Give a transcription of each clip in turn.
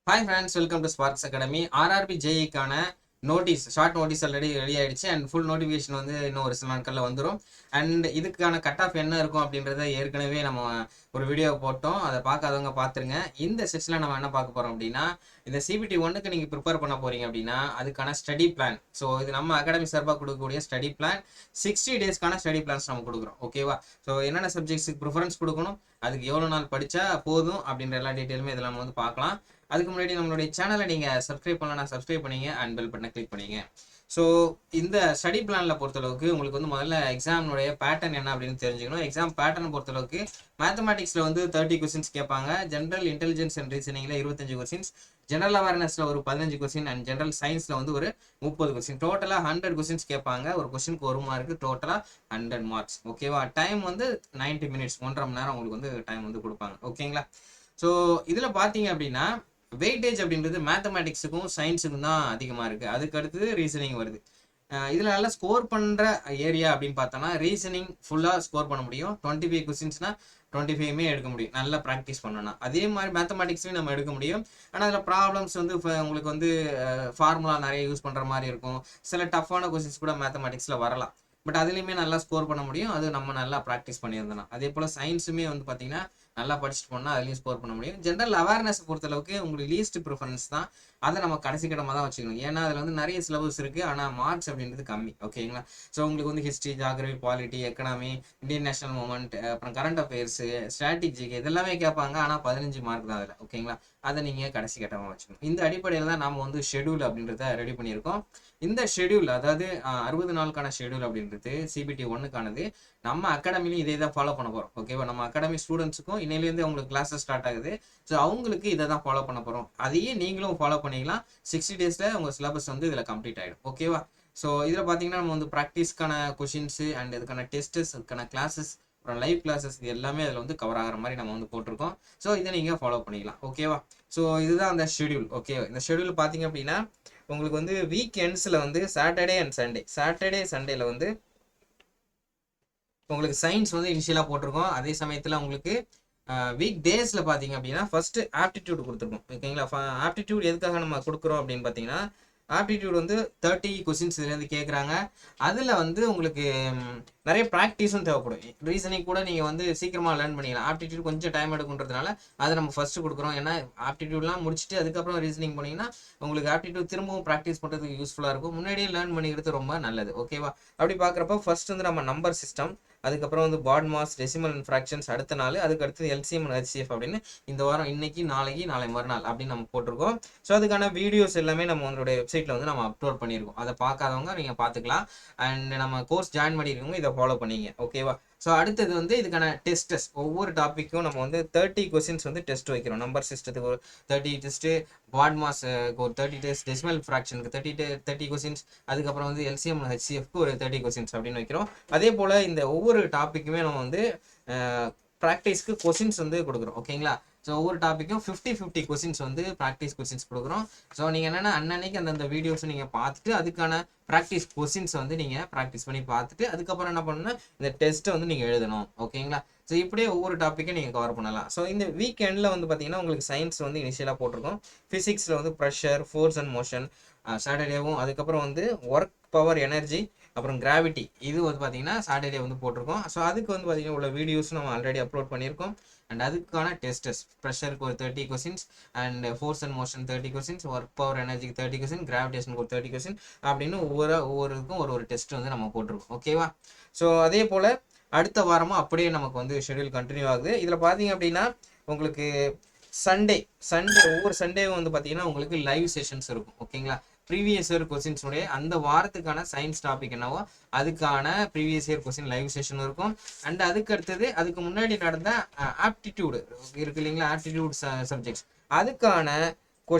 Hi friends, welcome to Sparks Academy. RRB JE-க்கான notice short notice already ready ஆயிடுச்சு and full notification வந்து இன்னும் ஒரு சில நாட்களில் வந்துடும். அண்ட் இதுக்கான கட் ஆஃப் என்ன இருக்கும் அப்படின்றத ஏற்கனவே நம்ம ஒரு வீடியோ போட்டோம். அதை பார்க்காதவங்க பார்த்துருங்க. இந்த செஷனில் நம்ம என்ன பார்க்க போகிறோம் அப்படின்னா, இந்த CBT 1க்கு நீங்கள் ப்ரிப்பேர் பண்ண போகிறீங்க அப்படின்னா அதுக்கான ஸ்டடி பிளான். ஸோ இது நம்ம அகாடமி சார்பாக கொடுக்கக்கூடிய ஸ்டடி பிளான். 60 டேஸ்க்கான ஸ்டடி பிளான்ஸ் நம்ம கொடுக்குறோம். ஓகேவா? ஸோ என்னென்ன சப்ஜெக்ட்ஸுக்கு ப்ரிஃபரன்ஸ் கொடுக்கணும், அதுக்கு எவ்வளோ நாள் படித்தா போதும் அப்படின்ற எல்லா டீட்டெயிலுமே இதில் நம்ம வந்து பார்க்கலாம். அதுக்கு முன்னாடி நம்மளுடைய சேனலை நீங்கள் சப்ஸ்கிரைப் பண்ணலாம், சப்ஸ்கிரைப் பண்ணிங்க அண்ட் பெல் பட்டனை கிளிக் பண்ணிங்க. ஸோ இந்த ஸ்டடி பிளானில் பொறுத்தளவுக்கு உங்களுக்கு வந்து முதல்ல எக்ஸாமுடைய பேட்டர்ன் என்ன அப்படின்னு தெரிஞ்சுக்கணும். எக்ஸாம் பேட்டர்ன் பொறுத்தளவுக்கு மேத்தமெட்டிக்ஸில் வந்து 30 கொஸ்டின்ஸ் கேட்பாங்க, ஜென்ரல் இன்டெலிஜென்ஸ் அண்ட் ரீசனிங்கில் 25 கொஸ்டின்ஸ், ஜென்ரல் அவேர்னஸில் ஒரு 15 கொஸ்டின் அண்ட் ஜென்ரல் சயின்ஸில் வந்து ஒரு 30 கொஸ்டின். டோட்டலாக 100 கொஸ்டின்ஸ் கேட்பாங்க. ஒரு கொஸ்டினுக்கு 1 மார்க்கு, டோட்டலாக 100 மார்க்ஸ். ஓகேவா? டைம் வந்து 90 மினிட்ஸ், 1.5 மணி நேரம் உங்களுக்கு வந்து டைம் வந்து கொடுப்பாங்க. ஓகேங்களா? ஸோ இதில் பார்த்தீங்க அப்படின்னா வெயிட்டேஜ் அப்படின்றது மேத்தமெட்டிக்ஸுக்கும் சயின்ஸுக்கும் தான் அதிகமாக இருக்குது. அதுக்கு அடுத்தது ரீசனிங் வருது. இதில் நல்லா ஸ்கோர் பண்ணுற ஏரியா அப்படின்னு பார்த்தோன்னா ரீசனிங் ஃபுல்லாக ஸ்கோர் பண்ண முடியும். 25 கொஸ்டின்ஸ்னா 25மே எடுக்க முடியும், நல்லா ப்ராக்டிஸ் பண்ணோன்னா. அதே மாதிரி மேத்தமெட்டிக்ஸ்லையும் நம்ம எடுக்க முடியும். ஆனால் அதில் ப்ராப்ளம்ஸ் வந்து உங்களுக்கு வந்து ஃபார்முலா நிறைய யூஸ் பண்ணுற மாதிரி இருக்கும். சில டஃப்பான கொஸ்டின்ஸ் கூட மேத்தமெட்டிக்ஸில் வரலாம். பட் அதுலேயுமே நல்லா ஸ்கோர் பண்ண முடியும். அது நம்ம நல்லா ப்ராக்டிஸ் பண்ணியிருந்தோம். அதே போல் சயின்ஸுமே வந்து பார்த்தீங்கன்னா நல்லா படிச்சுட்டு போனால் அதுலேயும் ஸ்கோர் பண்ண முடியும். ஜென்ரல் அவேர்னஸ் பொறுத்தளவுக்கு உங்களுக்கு லீஸ்ட் ப்ரிஃபரன்ஸ் தான். அதை நம்ம கடைசி கடமாக தான் வச்சுக்கணும். ஏன்னா அதில் வந்து நிறைய சிலபஸ் இருக்குது, ஆனால் மார்க்ஸ் அப்படின்றது கம்மி. ஓகேங்களா? ஸோ உங்களுக்கு வந்து history, geography, polity, economy, Indian national moment, அப்புறம் கரண்ட் அஃபேர்ஸு, ஸ்ட்ராட்டஜிக்கு இதெல்லாமே கேட்பாங்க. ஆனால் 15 மார்க் தான் அதில். ஓகேங்களா? அதை நீங்கள் கடைசி கட்டமாக வச்சுக்கணும். இந்த அடிப்படையில் தான் நம்ம வந்து ஷெடியூல் அப்படின்றத ரெடி பண்ணியிருக்கோம். இந்த ஷெடியூல் அதாவது 60 நாளுக்கான ஷெடியூல் அப்படின்றது CBT 1க்கானது. நம்ம அகாடமிலையும் இதே தான் ஃபாலோ பண்ண போகிறோம். ஓகேவா? நம்ம அகாடமி ஸ்டூடெண்ட்ஸுக்கும் இன்னையிலேருந்து அவங்களுக்கு கிளாஸஸ் ஸ்டார்ட் ஆகுது. ஸோ அவங்களுக்கு இதை தான் ஃபாலோ பண்ண போகிறோம். அதையே நீங்களும் ஃபாலோ பண்ணிக்கலாம். 60 டேஸில் உங்கள் சிலபஸ் வந்து இதில் கம்ப்ளீட் ஆகிடும். ஓகேவா? ஸோ இதில் பார்த்தீங்கன்னா நம்ம வந்து ப்ராக்டிஸ்க்கான கொஷின்ஸு அண்ட் இதுக்கான டெஸ்டஸ், அதுக்கான கிளாஸஸ், அப்புறம் லைவ் கிளாஸஸ், இது எல்லாமே அதில் வந்து கவர் ஆகிற மாதிரி நம்ம வந்து போட்டிருக்கோம். ஸோ இதை நீங்கள் ஃபாலோ பண்ணிக்கலாம். ஓகேவா? ஸோ இதுதான் அந்த ஷெடியூல். ஓகே, இந்த ஷெடியூல் பார்த்தீங்க அப்படின்னா உங்களுக்கு வந்து வீக் எண்ட்ஸில் வந்து சாட்டர்டே அண்ட் சண்டே, சாட்டர்டே சண்டேல வந்து உங்களுக்கு சயின்ஸ் வந்து இனிஷியலாக போட்டிருக்கோம். அதே சமயத்தில் உங்களுக்கு வீக் டேஸில் பார்த்தீங்க அப்படின்னா ஃபர்ஸ்ட் ஆப்டிடியூட் கொடுத்துருக்கோம். ஓகேங்களா? ஆப்டிடியூட் எதுக்காக நம்ம கொடுக்குறோம் அப்படின்னு பார்த்தீங்கன்னா, ஆப்டிடியூட் வந்து 30 கொஸ்டின்ஸ் இதுலேருந்து கேட்குறாங்க. அதில் வந்து உங்களுக்கு நிறைய ப்ராக்டிஸும் தேவைப்படும். ரீசனிங் கூட நீங்கள் வந்து சீக்கிரமாக லேர்ன் பண்ணிக்கலாம். ஆப்டிடியூட் கொஞ்சம் டைம் எடுக்குன்றதுனால அதை நம்ம ஃபஸ்ட்டு கொடுக்குறோம். ஏன்னா ஆப்டிடியூட்லாம் முடிச்சுட்டு அதுக்கப்புறம் ரீசனிங் பண்ணிங்கன்னா உங்களுக்கு ஆப்டிடியூட் திரும்பவும் ப்ராக்டிஸ் பண்ணுறதுக்கு யூஸ்ஃபுல்லாக இருக்கும். முன்னாடியே லேர்ன் பண்ணிக்கிறது ரொம்ப நல்லது. ஓகேவா? அப்படி பார்க்குறப்ப ஃபர்ஸ்ட் வந்து நம்ம நம்பர் சிஸ்டம், அதுக்கப்புறம் வந்து பாட் மாஸ், டெசிமல் அண்ட் ஃப்ராக்ஷன்ஸ் அடுத்த நாள், அதுக்கு அடுத்தது LCM அண்ட் HCF அப்படின்னு இந்த வாரம் இன்னைக்கு, நாளைக்கு, நாளை மறுநாள் அப்படின்னு நம்ம போட்டிருக்கோம். ஸோ அதுக்கான வீடியோஸ் எல்லாமே நம்ம உங்களுடைய வெப்சைட்டில் வந்து நம்ம அப்லோட் பண்ணியிருக்கோம். அதை பார்க்காதவங்க நீங்கள் பார்த்துக்கலாம். அண்ட் நம்ம கோர்ஸ் ஜாயின் பண்ணியிருக்கவங்க இதை ஃபாலோ பண்ணிங்க. ஓகேவா? ஸோ அடுத்தது வந்து இதுக்கான டெஸ்டஸ், ஒவ்வொரு டாப்பிக்கும் நம்ம வந்து 30 கொஸ்டின்ஸ் வந்து டெஸ்ட் வைக்கிறோம். நம்பர் சிஸ்டத்துக்கு ஒரு 30 டெஸ்ட்டு, பாட் மாஸ்க்கு ஒரு 30 டெஸ்ட், டெசிமல் ஃப்ராக்ஷனுக்கு 30 கொஸ்டின்ஸ், அதுக்கப்புறம் வந்து LCM HCFக்கு ஒரு 30 கொஸ்டின்ஸ் அப்படின்னு வைக்கிறோம். அதே போல் இந்த ஒவ்வொரு டாப்பிக்குமே நம்ம வந்து ப்ராக்டிஸ்க்கு கொஸ்டின்ஸ் வந்து கொடுக்குறோம். ஓகேங்களா? ஸோ ஒவ்வொரு டாப்பிக்கும் 50 கொஸ்டின்ஸ் வந்து ப்ராக்டிஸ் கொஸ்டின்ஸ் கொடுக்குறோம். ஸோ நீங்கள் என்னென்னா அன்னன்னைக்கு அந்தந்த வீடியோஸை நீங்கள் பார்த்துட்டு அதுக்கான ப்ராக்டிஸ் கொஸ்டின்ஸ் வந்து நீங்கள் ப்ராக்டிஸ் பண்ணி பார்த்துட்டு அதுக்கப்புறம் என்ன பண்ணணும்னா இந்த டெஸ்ட்டை வந்து நீங்கள் எழுதணும். ஓகேங்களா? ஸோ இப்படியே ஒவ்வொரு டாப்பிக்கும் நீங்கள் கவர் பண்ணலாம். ஸோ இந்த வீக்கெண்டில் வந்து பார்த்தீங்கன்னா உங்களுக்கு சயின்ஸ் வந்து இனிஷியலாக போட்டிருக்கோம். ஃபிசிக்ஸில் வந்து ப்ரெஷர், ஃபோர்ஸ் அண்ட் மோஷன் சாட்டர்டேவும், அதுக்கப்புறம் வந்து ஒர்க், பவர், எனர்ஜி, அப்புறம் கிராவிட்டி, இது வந்து பார்த்தீங்கன்னா சாட்டர்டே வந்து போட்டிருக்கோம். ஸோ அதுக்கு வந்து பார்த்தீங்கன்னா உள்ள வீடியோஸ் நம்ம ஆல்ரெடி அப்லோட் பண்ணியிருக்கோம். அண்ட் அதுக்கான டெஸ்டஸ், ப்ரெஷருக்கு ஒரு 30 questions, and force and motion 30 questions, work, power, எனர்ஜிக்கு 30 கொஸ்டின், கிராவிடேஷனுக்கு ஒரு 30 கொஸ்டின் அப்படின்னு ஒவ்வொருக்கும் ஒரு டெஸ்ட் வந்து நம்ம போட்டிருக்கோம். ஓகேவா? ஸோ அதே போல் அடுத்த வாரமும் அப்படியே நமக்கு வந்து ஷெடியூல் கண்டினியூ ஆகுது. இதில் பார்த்தீங்க அப்படின்னா உங்களுக்கு சண்டே ஒவ்வொரு சண்டேவும் வந்து பார்த்தீங்கன்னா உங்களுக்கு லைவ் செஷன்ஸ் இருக்கும். ஓகேங்களா? ப்ரீவியஸ் இயர் கொஸ்டின்ஸுடைய அந்த வாரத்துக்கான சயின்ஸ் டாபிக் என்னவோ அதுக்கான previous year question live session இருக்கும். அண்ட் அதுக்கு அடுத்தது அதுக்கு முன்னாடி நடந்த ஆப்டிடியூடு இருக்கு இல்லைங்களா? ஆப்டிடியூட் சப்ஜெக்ட்ஸ் அதுக்கான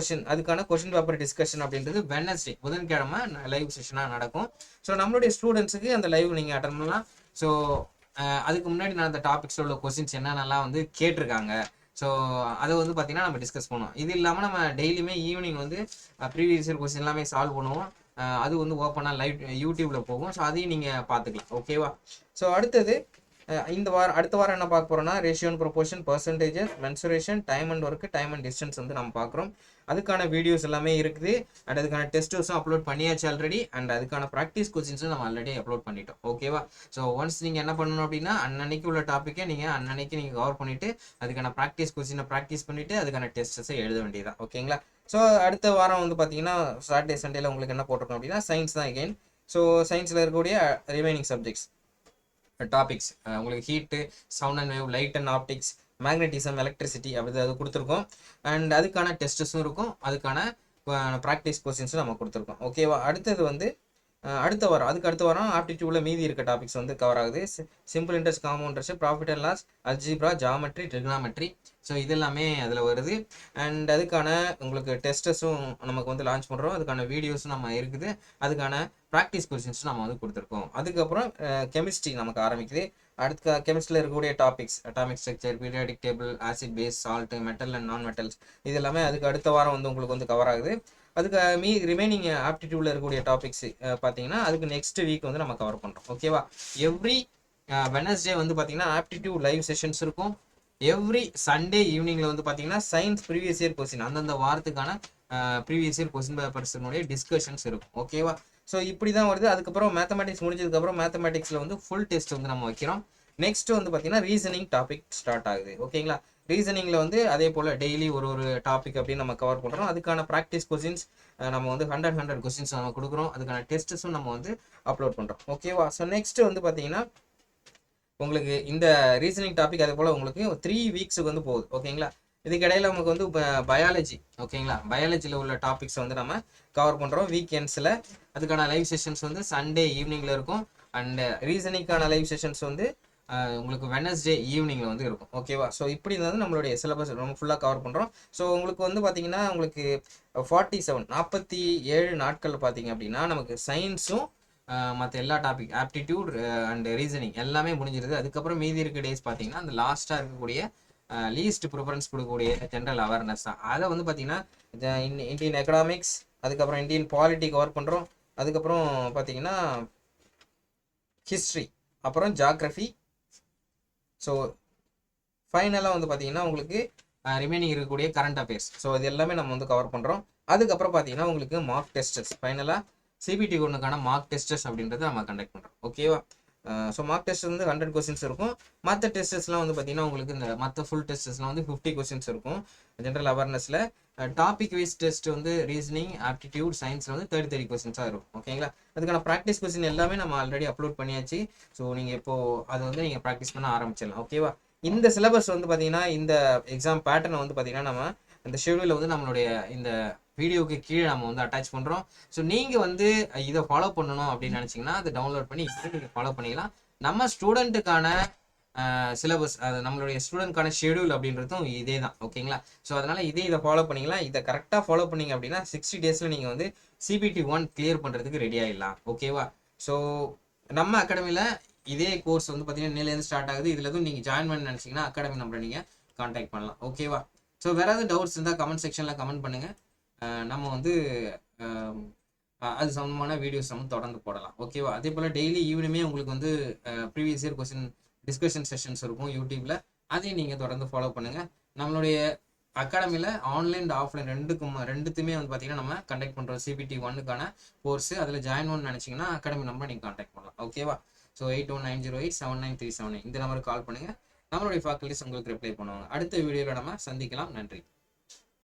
கொஸ்டின் பேப்பர் டிஸ்கஷன் அப்படின்றது வெட்னஸ்டே, புதன்கிழமை லைவ் செஷனாக நடக்கும். ஸோ நம்மளுடைய ஸ்டூடெண்ட்ஸுக்கு அந்த லைவ் நீங்கள் அட்டன் பண்ணலாம். ஸோ அதுக்கு முன்னாடி நடந்த டாபிக்ஸில் உள்ள கொஸ்டின்ஸ் என்னென்னலாம் வந்து கேட்டிருக்காங்க, ஸோ அதை வந்து பார்த்தீங்கன்னா நம்ம டிஸ்கஸ் பண்ணுவோம். இது இல்லாமல் நம்ம டெய்லியுமே ஈவினிங் வந்து ப்ரீவியஸ் இயர் கொஸ்டின் எல்லாமே சால்வ் பண்ணுவோம். அது வந்து ஓப்பனாக லைவ் யூடியூப்பில் போகும். ஸோ அதையும் நீங்கள் பார்த்துக்கலாம். ஓகேவா? ஸோ அடுத்தது இந்த வாரம் அடுத்த வாரம் என்ன பார்க்க போகிறோம்னா ratio and proportion, percentages, mensuration, time and work, time and distance வந்து நம்ம பார்க்குறோம். அதுக்கான வீடியோஸ் எல்லாமே இருக்குது. அண்ட் அதுக்கான டெஸ்ட்ஸும் அப்லோட் பண்ணியாச்சு ஆல்ரெடி. அண்ட் அதுக்கான ப்ராக்டிஸ் கொஸ்டின்ஸும் நம்ம ஆல்ரெடி அப்லோட் பண்ணிட்டோம். ஓகேவா? ஸோ ஒன்ஸ் நீங்கள் என்ன பண்ணணும் அப்படின்னா அன்னன்னைக்கு உள்ள டாப்பிக்கை நீங்கள் அன்னன்னைக்கு நீங்கள் கவர் பண்ணிவிட்டு அதுக்கான ப்ராக்டிஸ் கொஸ்டினை ப்ராக்டிஸ் பண்ணிவிட்டு அதுக்கான டெஸ்ட்டஸை எழுத வேண்டியதான். ஓகேங்களா? ஸோ அடுத்த வாரம் வந்து பார்த்தீங்கன்னா சாட்டர்டே சண்டேல உங்களுக்கு என்ன போட்டிருக்கோம் அப்படின்னா சயின்ஸ் தான் எகெயின். ஸோ சயின்ஸில் இருக்கக்கூடிய ரிமைனிங் சப்ஜெக்ட்ஸ் டாபிக்ஸ் உங்களுக்கு heat, sound and wave, light and optics, magnetism, electricity அப்படி அது கொடுத்துருக்கோம். அண்ட் அதுக்கான டெஸ்ட்ஸும் இருக்கும், அதுக்கான ப்ராக்டிஸ் கொஸ்டின்ஸும் நம்ம கொடுத்துருக்கோம். ஓகேவா? அடுத்தது வந்து அடுத்த வாரம் ஆப்டிடியூடில் மீதி இருக்க டாபிக்ஸ் வந்து கவர் ஆகுது. Simple interest, compound interest, profit and loss, algebra, geometry, trigonometry. So இதெல்லாமே அதில் வருது. அண்ட் அதுக்கான உங்களுக்கு டெஸ்ட்டஸும் நமக்கு வந்து லான்ச் பண்ணுறோம். அதுக்கான வீடியோஸும் நம்ம இருக்குது. அதுக்கான ப்ராக்டிஸ் கொஸ்டின்ஸும் நம்ம வந்து கொடுத்துருக்கோம். அதுக்கப்புறம் கெமிஸ்ட்ரி நமக்கு ஆரம்பிக்குது. அடுத்த கெமிஸ்ட்ரியில் இருக்கக்கூடிய topics atomic structure, periodic table, acid, base, salt, metal and non metals இது எல்லாமே அதுக்கு அடுத்த வாரம் வந்து உங்களுக்கு வந்து கவர் ஆகுது. அதுக்கு ரிமைனிங் ஆப்டிடியூடில் இருக்கக்கூடிய டாபிக்ஸ் பார்த்தீங்கன்னா அதுக்கு நெக்ஸ்ட் வீக் வந்து நம்ம கவர் பண்ணுறோம். ஓகேவா? எவ்ரி வெனஸ்டே வந்து பார்த்தீங்கன்னா ஆப்டிடியூட் லைவ் செஷன்ஸ் இருக்கும். எவ்ரி சண்டே ஈவினிங்கில் வந்து பார்த்தீங்கன்னா சயின்ஸ் ப்ரீவியஸ் இயர் கொஸ்டின் அந்தந்த வாரத்துக்கான ப்ரீவியஸ் இயர் கொஸ்டின் பேப்பர்ஸினுடைய டிஸ்கஷன்ஸ் இருக்கும். ஓகேவா? ஸோ இப்படி தான் வருது. அதுக்கப்புறம் மேத்தமெட்டிக்ஸ் முடிஞ்சதுக்கப்புறம் மேத்தமெட்டிக்ஸில் வந்து ஃபுல் டெஸ்ட் வந்து நம்ம வைக்கிறோம். நெக்ஸ்ட் வந்து பார்த்தீங்கன்னா ரீசனிங் டாபிக் ஸ்டார்ட் ஆகுது. ஓகேங்களா? ரீசனிங்கில் வந்து அதே போல் டெய்லி ஒரு டாபிக் அப்படின்னு நம்ம கவர் பண்ணுறோம். அதுக்கான ப்ராக்டிஸ் கொஸ்டின்ஸ் நம்ம வந்து 100 கொஸ்டின்ஸ் நம்ம கொடுக்குறோம். அதுக்கான டெஸ்ட்ஸும் நம்ம வந்து அப்லோட் பண்ணுறோம். ஓகேவா? ஸோ நெக்ஸ்ட் வந்து பார்த்தீங்கன்னா உங்களுக்கு இந்த ரீசனிங் டாபிக் அதே போல் உங்களுக்கு 3 வீக்ஸுக்கு வந்து போகுது. ஓகேங்களா? இதுக்கு இடையில நமக்கு வந்து பயாலஜி, ஓகேங்களா, பயாலஜியில் உள்ள டாபிக்ஸ் வந்து நம்ம கவர் பண்ணுறோம் வீக்கெண்ட்ஸில். அதுக்கான லைவ் செஷன்ஸ் வந்து சண்டே ஈவினிங்கில் இருக்கும். அண்ட் ரீசனிங்கான லைவ் செஷன்ஸ் வந்து உங்களுக்கு வெனஸ்டே ஈவினிங்கில் வந்து இருக்கும். ஓகேவா? ஸோ இப்படி வந்து நம்மளுடைய சிலபஸ் நம்ம ஃபுல்லாக கவர் பண்ணுறோம். ஸோ உங்களுக்கு வந்து பார்த்தீங்கன்னா உங்களுக்கு 47 நாட்கள் பார்த்தீங்க அப்படின்னா நமக்கு சயின்ஸும் மற்ற எல்லா டாபிக் ஆப்டிடியூட் அண்ட் ரீசனிங் எல்லாமே முடிஞ்சிருது. அதுக்கப்புறம் மீதி இருக்க டேஸ் பார்த்தீங்கன்னா அந்த லாஸ்ட்டாக இருக்கக்கூடிய லீஸ்ட் ப்ரிஃபரன்ஸ் கொடுக்கக்கூடிய ஜென்ரல் அவேர்னஸ் தான். அதை வந்து பார்த்தீங்கன்னா இந்தியன் எக்கனாமிக்ஸ், அதுக்கப்புறம் இந்தியன் பாலிட்டி கவர் பண்ணுறோம். அதுக்கப்புறம் பார்த்தீங்கன்னா ஹிஸ்ட்ரி, அப்புறம் ஜாகிரஃபி. ஸோ ஃபைனலாக வந்து பார்த்தீங்கன்னா உங்களுக்கு ரிமைனிங் இருக்கக்கூடிய கரண்ட் அஃபேர்ஸ். ஸோ இது எல்லாமே நம்ம வந்து கவர் பண்ணுறோம். அதுக்கப்புறம் பார்த்தீங்கன்னா உங்களுக்கு மார்க் டெஸ்டஸ், ஃபைனலாக சிபிடி ஒன்றுக்கான மார்க் டெஸ்டஸ் அப்படின்றத நம்ம கண்டக்ட் பண்ணுறோம். ஓகேவா? ஸோ மார்க் டெஸ்ட் வந்து 100 கொஸ்டின்ஸ் இருக்கும். மற்ற டெஸ்டஸ்லாம் வந்து பார்த்தீங்கன்னா உங்களுக்கு இந்த மற்ற ஃபுல் டெஸ்டஸ்லாம் வந்து 50 கொஸ்டின்ஸ் இருக்கும். ஜென்ரல் அவேர்னஸில் டாபிக் வைஸ் டெஸ்ட் வந்து ரீசனிங், ஆப்டிடியூட், சயின்ஸில் வந்து 30 கொஸ்டின்ஸாக இருக்கும். ஓகேங்களா? அதுக்கான ப்ராக்டிஸ் கொஸ்டின் எல்லாமே நம்ம ஆல்ரெடி அப்லோட் பண்ணியாச்சு. ஸோ நீங்கள் இப்போது அதை வந்து நீங்கள் ப்ராக்டிஸ் பண்ண ஆரம்பிச்சிடலாம். ஓகேவா? இந்த சிலபஸ் வந்து பார்த்தீங்கன்னா இந்த எக்ஸாம் பேட்டர்னை வந்து பார்த்தீங்கன்னா நம்ம இந்த ஷெடியூலில் வந்து நம்மளுடைய இந்த வீடியோக்கு கீழே நம்ம வந்து அட்டாச் பண்ணுறோம். ஸோ நீங்கள் வந்து இதை ஃபாலோ பண்ணணும் அப்படின்னு நினச்சிங்கன்னா அதை டவுன்லோட் பண்ணி நீங்கள் ஃபாலோ பண்ணிக்கலாம். நம்ம ஸ்டூடெண்ட்டுக்கான சிலபஸ், அது நம்மளுடைய ஸ்டூடெண்ட்கான ஷெடியூல் அப்படின்றதும் இதே தான். ஓகேங்களா? ஸோ அதனால் இதை ஃபாலோ பண்ணிக்கலாம். இதை கரெக்டாக ஃபாலோ பண்ணிங்க அப்படின்னா 60 டேஸில் நீங்கள் வந்து CBT 1 கிளியர் பண்ணுறதுக்கு ரெடி ஆகிடலாம். ஓகேவா? ஸோ நம்ம அகாடமியில் இதே கோர்ஸ் வந்து பார்த்தீங்கன்னா இன்னிலேருந்து ஸ்டார்ட் ஆகுது. இதில் எதுவும் நீங்கள் ஜாயின் பண்ண நினச்சிங்கன்னா அகாடமி நம்பரை நீங்கள் கான்டாக்ட் பண்ணலாம். ஓகேவா? ஸோ வேறு ஏதாவது டவுட்ஸ் இருந்தால் கமெண்ட் செக்ஷனில் கமெண்ட் பண்ணுங்கள். நம்ம வந்து அது சம்மந்தமான வீடியோஸ் நம்ம தொடர்ந்து போடலாம். ஓகேவா? அதே போல் டெய்லி ஈவினிங்கே உங்களுக்கு வந்து previous year question discussion sessions இருக்கும் யூடியூப்பில். அதையும் நீங்கள் தொடர்ந்து ஃபாலோ பண்ணுங்கள். நம்மளுடைய அகாடமியில் ஆன்லைன் அண்ட் ஆஃப்லைன் ரெண்டுத்துமே வந்து பார்த்தீங்கன்னா நம்ம கண்டக்ட் பண்ணுறோம். CBT 1க்கான கோர்ஸ் அதில் ஜாயின் பண்ணணும்னு நினச்சிங்கன்னா அகாடமி நம்பரை நீங்கள் கான்டாக்ட் பண்ணலாம். ஓகேவா? ஸோ 8190879379 இந்த நம்பருக்கு கால் பண்ணுங்கள். நம்மளுடைய ஃபேக்கல்டிஸ் உங்களுக்கு ரிப்ளை பண்ணுவாங்க. அடுத்த வீடியோவில் நம்ம சந்திக்கலாம். நன்றி.